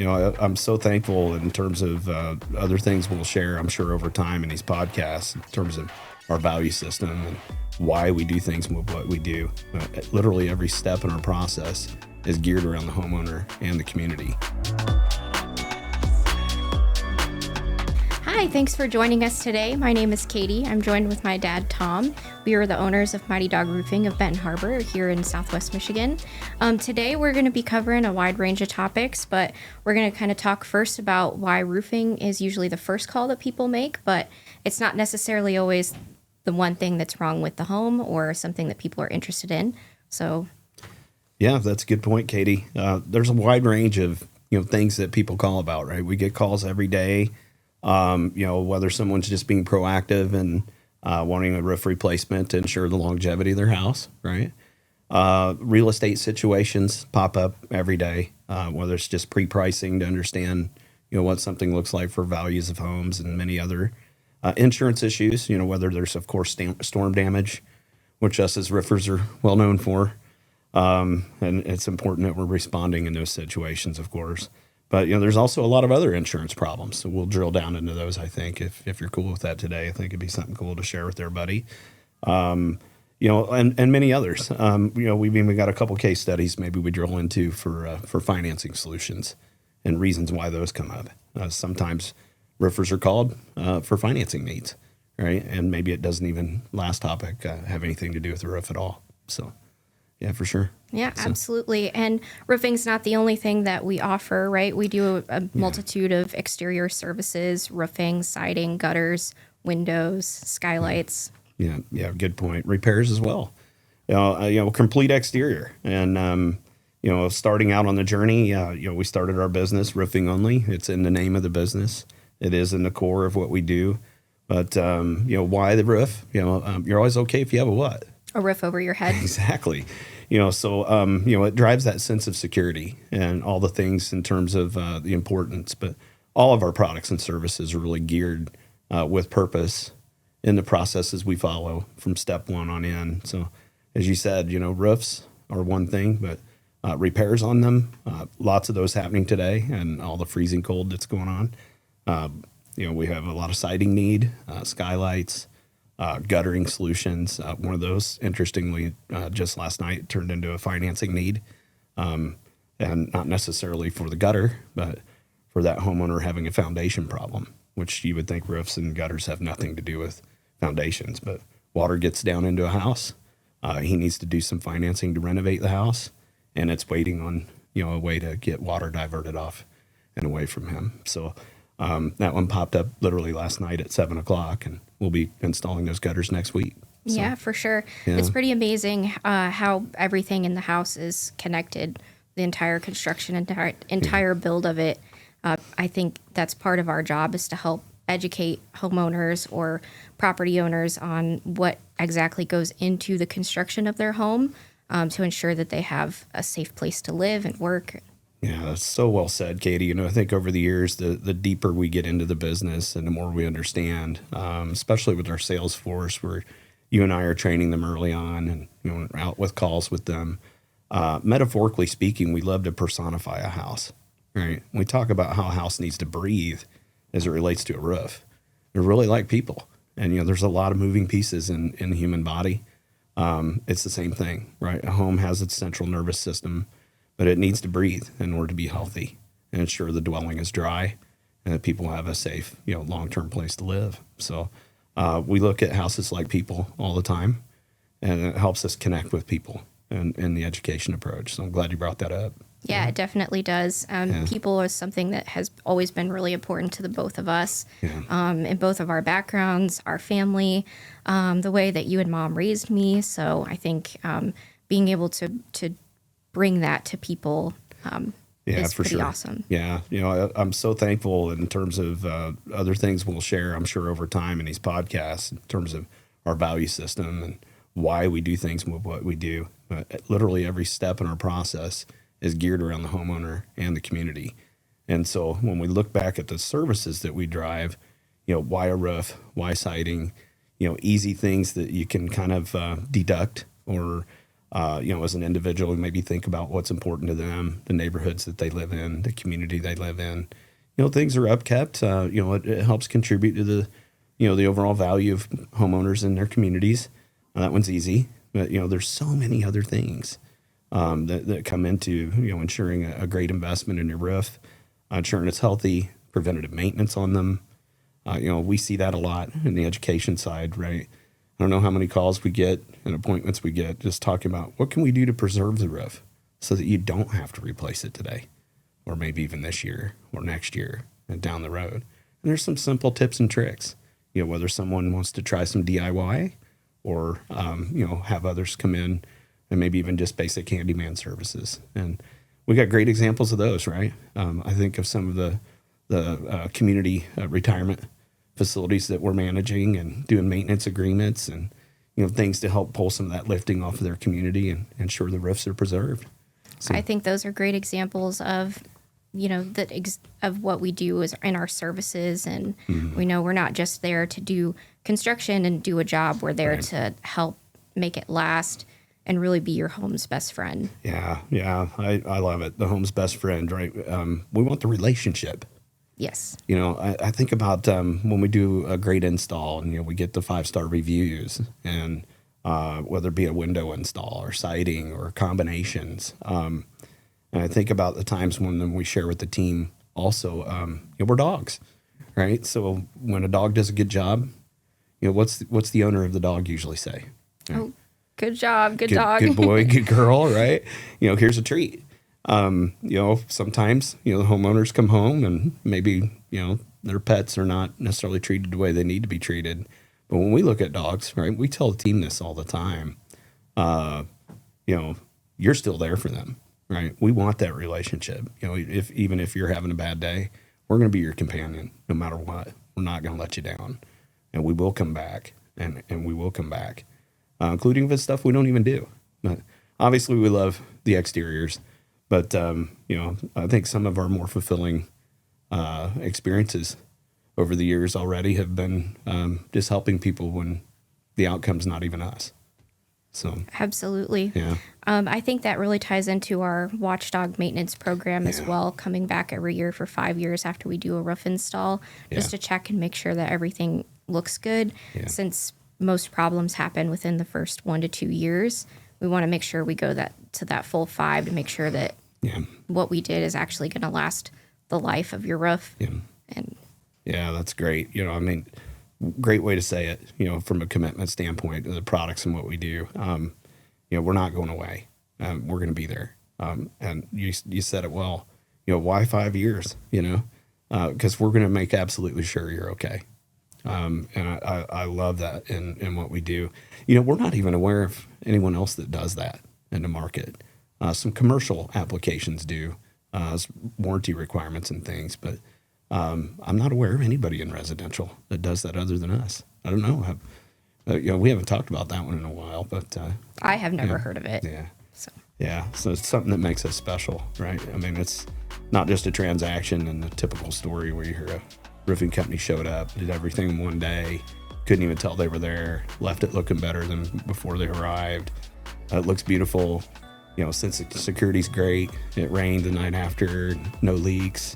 I'm so thankful in terms of other things we'll share, I'm sure, over time in these podcasts, in terms of our value system and why we do things with what we do. Literally every step in our process is geared around the homeowner and the community. Hi, thanks for joining us today. My name is Katie. I'm joined with my dad, Tom. We are the owners of Mighty Dog Roofing of Benton Harbor here in Southwest Michigan. Today, we're going to be covering a wide range of topics, but we're going to kind of talk first about why roofing is usually the first call that people make, but it's not necessarily always the one thing that's wrong with the home or something that people are interested in. Yeah, that's a good point, Katie. There's a wide range of things that people call about, right? We get calls every day. Whether someone's just being proactive and wanting a roof replacement to ensure the longevity of their house, right? Real estate situations pop up every day, whether it's just pre-pricing to understand, what something looks like for values of homes and many other insurance issues, whether there's, of course, storm damage, which us as roofers are well known for. And it's important that we're responding in those situations, of course. But, there's also a lot of other insurance problems. So we'll drill down into those, I think, if you're cool with that today. I think it'd be something cool to share with everybody. And many others. We've even got a couple case studies maybe we drill into for financing solutions and reasons why those come up. Sometimes roofers are called for financing needs, right? And maybe it doesn't even, last topic, have anything to do with the roof at all. So, yeah, for sure. Yeah, absolutely. And roofing's not the only thing that we offer, right? We do a multitude of exterior services: roofing, siding, gutters, windows, skylights. Yeah, good point. Repairs as well. Complete exterior. And, starting out on the journey, we started our business roofing only. It's in the name of the business. It is in the core of what we do. But, why the roof? You're always okay if you have a what? A roof over your head. Exactly. It drives that sense of security and all the things in terms of the importance. But all of our products and services are really geared with purpose in the processes we follow from step one on in. So, as you said, roofs are one thing, but repairs on them, lots of those happening today, and all the freezing cold that's going on. We have a lot of siding need, skylights, guttering solutions. One of those, interestingly, just last night turned into a financing need, and not necessarily for the gutter, but for that homeowner having a foundation problem, which you would think roofs and gutters have nothing to do with foundations. But water gets down into a house. He needs to do some financing to renovate the house, and it's waiting on a way to get water diverted off and away from him. So that one popped up literally last night at 7:00, and we'll be installing those gutters next week. So, yeah, for sure. Yeah. It's pretty amazing how everything in the house is connected. The entire construction, entire build of it. I think that's part of our job, is to help educate homeowners or property owners on what exactly goes into the construction of their home, to ensure that they have a safe place to live and work. Yeah, that's so well said, Katie. I think over the years, the deeper we get into the business and the more we understand, especially with our sales force, where you and I are training them early on and out with calls with them. Metaphorically speaking, we love to personify a house, right? We talk about how a house needs to breathe as it relates to a roof. They're really like people. And, there's a lot of moving pieces in the human body. It's the same thing, right? A home has its central nervous system, but it needs to breathe in order to be healthy and ensure the dwelling is dry and that people have a safe, long-term place to live. So we look at houses like people all the time, and it helps us connect with people in the education approach. So I'm glad you brought that up. Yeah, it definitely does. People is something that has always been really important to the both of us, in both of our backgrounds, our family, the way that you and Mom raised me. So I think being able to bring that to people is for pretty sure. awesome. Yeah, I'm so thankful in terms of other things we'll share, I'm sure, over time in these podcasts, in terms of our value system and why we do things with what we do. Literally every step in our process is geared around the homeowner and the community. And so when we look back at the services that we drive, why a roof, why siding, easy things that you can kind of deduct or As an individual, maybe think about what's important to them, the neighborhoods that they live in, the community they live in. Things are upkept. It helps contribute to the overall value of homeowners in their communities. That one's easy, but there's so many other things that come into ensuring a great investment in your roof, ensuring it's healthy, preventative maintenance on them. We see that a lot in the education side, right? I don't know how many calls we get and appointments we get just talking about what can we do to preserve the roof so that you don't have to replace it today, or maybe even this year or next year and down the road. And there's some simple tips and tricks, whether someone wants to try some DIY or, have others come in and maybe even just basic handyman services. And we got great examples of those, right? I think of some of the community retirement facilities that we're managing and doing maintenance agreements and things to help pull some of that lifting off of their community and ensure the roofs are preserved. So, I think those are great examples of of what we do is in our services, and we know we're not just there to do construction and do a job. We're there to help make it last and really be your home's best friend. Yeah, I love it. The home's best friend, right? We want the relationship. Yes. I think about when we do a great install and, we get the 5-star reviews and whether it be a window install or siding or combinations. And I think about the times when we share with the team also, we're dogs, right? So when a dog does a good job, what's the owner of the dog usually say? Right? Oh, good job, good dog. Good boy, good girl, right? Here's a treat. Sometimes, the homeowners come home and maybe, their pets are not necessarily treated the way they need to be treated. But when we look at dogs, right, we tell the team this all the time. You're still there for them, right? We want that relationship. Even if you're having a bad day, we're going to be your companion no matter what. We're not going to let you down. And we will come back and we will come back, including if it's stuff we don't even do. But obviously we love the exteriors. But, I think some of our more fulfilling experiences over the years already have been just helping people when the outcome's not even us. So absolutely. Yeah. I think that really ties into our watchdog maintenance program as well, coming back every year for 5 years after we do a roof install, just to check and make sure that everything looks good. Yeah. Since most problems happen within the first 1 to 2 years, we want to make sure we go to that full 5 to make sure that what we did is actually going to last the life of your roof. Yeah. And that's great. Great way to say it, from a commitment standpoint to the products and what we do. We're not going away. We're going to be there. And you said it well, why 5 years, because we're going to make absolutely sure you're okay. And I love that in what we do. We're not even aware of anyone else that does that in the market. Some commercial applications do, warranty requirements and things, but I'm not aware of anybody in residential that does that other than us. I don't know. We haven't talked about that one in a while, but I have never heard of it. So it's something that makes us special, right? I mean, it's not just a transaction in the typical story where you hear a roofing company showed up, did everything in one day, couldn't even tell they were there, left it looking better than before they arrived. It looks beautiful. Since the security's great, it rained the night after, no leaks.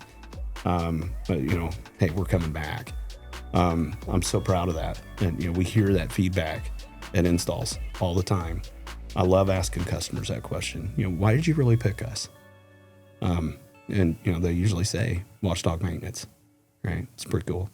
But hey, we're coming back. I'm so proud of that. And, we hear that feedback at installs all the time. I love asking customers that question. Why did you really pick us? And, they usually say watchdog maintenance, right? It's pretty cool.